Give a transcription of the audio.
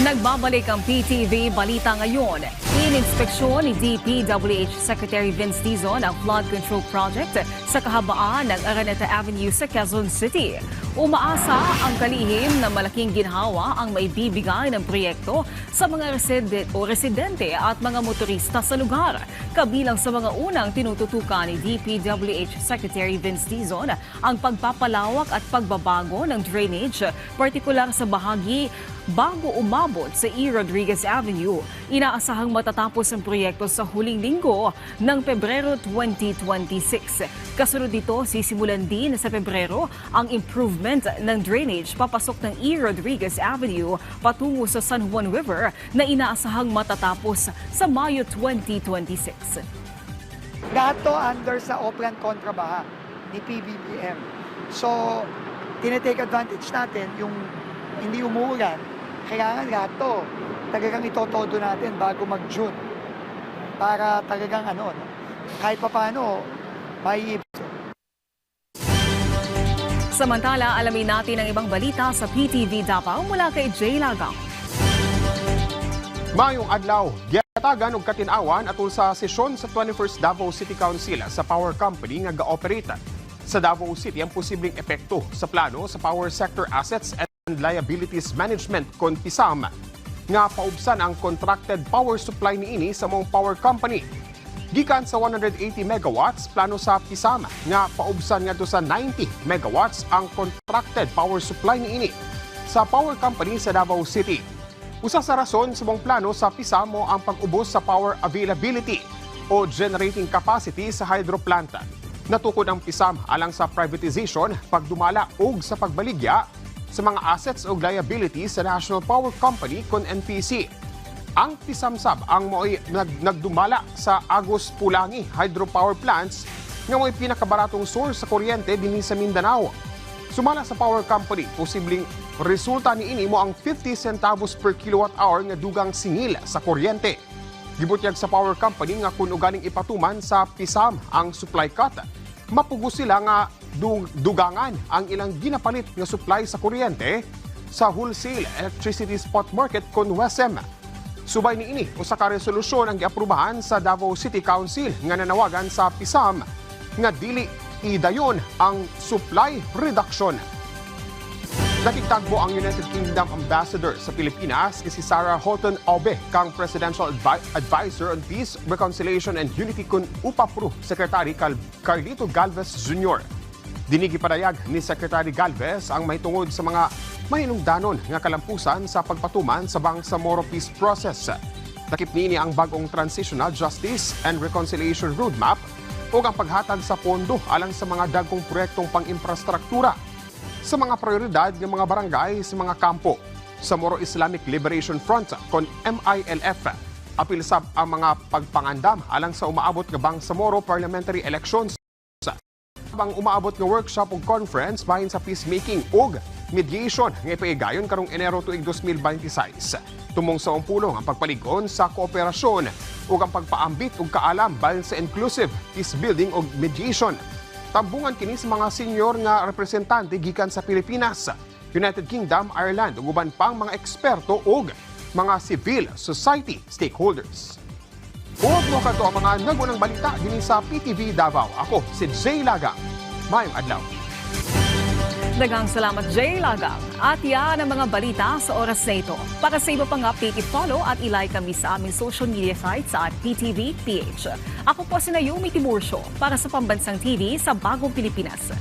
Nagbabalik ang PTV Balita ngayon. Ininspeksyon ni DPWH Secretary Vince Dizon ang flood control project sa kahabaan ng Araneta Avenue sa Quezon City. Umaasa ang kalihim na malaking ginhawa ang maibibigay ng proyekto sa mga residente at mga motorista sa lugar. Kabilang sa mga unang tinututukan ni DPWH Secretary Vince Dizon ang pagpapalawak at pagbabago ng drainage, partikular sa bahagi bago umabot sa E. Rodriguez Avenue. Inaasahang matatapos ang proyekto sa huling linggo ng Pebrero 2026. Kasunod dito, sisimulan din sa Pebrero ang improvement ng drainage papasok ng E. Rodriguez Avenue patungo sa San Juan River na inaasahang matatapos sa Mayo 2026. Lahat to under sa Oplan Kontrabaha ni PBBM. So, tinetake advantage natin yung hindi umuulan. Kailangan lahat to talagang itotodo natin bago mag-June para talagang kahit pa paano may. Samantala, alamin natin ang ibang balita sa PTV Davao mula kay Jay Lagang. Mayong adlaw, giyatagan og katinawan atul sa sesyon sa 21st Davao City Council sa power company nga ga-operate sa Davao City ang posibleng epekto sa plano sa power sector assets and liabilities management kon PISAM nga paubsan ang contracted power supply niini sa mong power company. Gikan sa 180 megawatts plano sa PISAM nga paubsan ngadto sa 90 megawatts ang contracted power supply niini sa power company sa Davao City. Usa sa rason sa mong plano sa PISAM mo ang pag-ubos sa power availability o generating capacity sa hydro plant. Natukod ang PISAM alang sa privatization, pagdumala ug sa pagbaligya sa mga assets o liabilities sa National Power Company kon NPC. Ang PISAM-sab ang mo'y nagdumala sa Agos Pulangi hydropower plants nga mo'y pinakabaratong source sa kuryente dinhi sa Mindanao. Sumala sa power company, posibleng resulta niini mo ang 50 centavos per kilowatt hour nga dugang singil sa kuryente. Gibutyag sa power company nga kung ugaling ipatuman sa PISAM ang supply cut, mapugos sila nga dugangan ang ilang ginapalit nga supply sa kuryente sa wholesale electricity spot market kon WESM. Subay niini usa ka resolusyon ang giaprubahan sa Davao City Council nga nanawagan sa PISAM nga dili idayon ang supply reduction. Nakitagbo ang United Kingdom Ambassador sa Pilipinas si Sarah Holton Obe kang Presidential Advisor on Peace, Reconciliation and Unity kun UPAPRO Secretary Carlito Galvez Jr. Dinigipadayag ni Secretary Galvez ang mahitungod sa mga mahinungdanon nga kalampusan sa pagpatuman sa Bangsamoro Peace Process. Takip niini ang bagong Transitional Justice and Reconciliation Roadmap o ang paghatag sa pondo alang sa mga dagkong proyektong pang-infrastruktura sa mga prioridad ng mga barangay sa mga kampo sa Moro Islamic Liberation Front kon MILF. Apil sab ang mga pagpangandam alang sa umaabot nga Bangsamoro parliamentary elections. Ang umaabot nga workshop ug conference bahin sa peacemaking ug mediation nga ipaigayon karong Enero tuig 2026. Tumong sa umpulong ang pagpalig-on sa kooperasyon ug ang pagpaambit ug kaalam bahin sa inclusive peace building ug mediation. Tambungan kini sa mga senior nga representante gikan sa Pilipinas, United Kingdom, Ireland ug uban pang mga eksperto ug mga civil society stakeholders. Huwag mo ka ang mga nagunang balita din sa PTV Davao. Ako si Jay Lagang. Mayong adlaw. Daghang salamat Jay Lagang. At yan ang mga balita sa oras na ito. Para sa iba pang update, i-follow at i-like kami sa aming social media sites at PTV PH. Ako po si Naomi Tiburcio para sa Pambansang TV sa Bagong Pilipinas.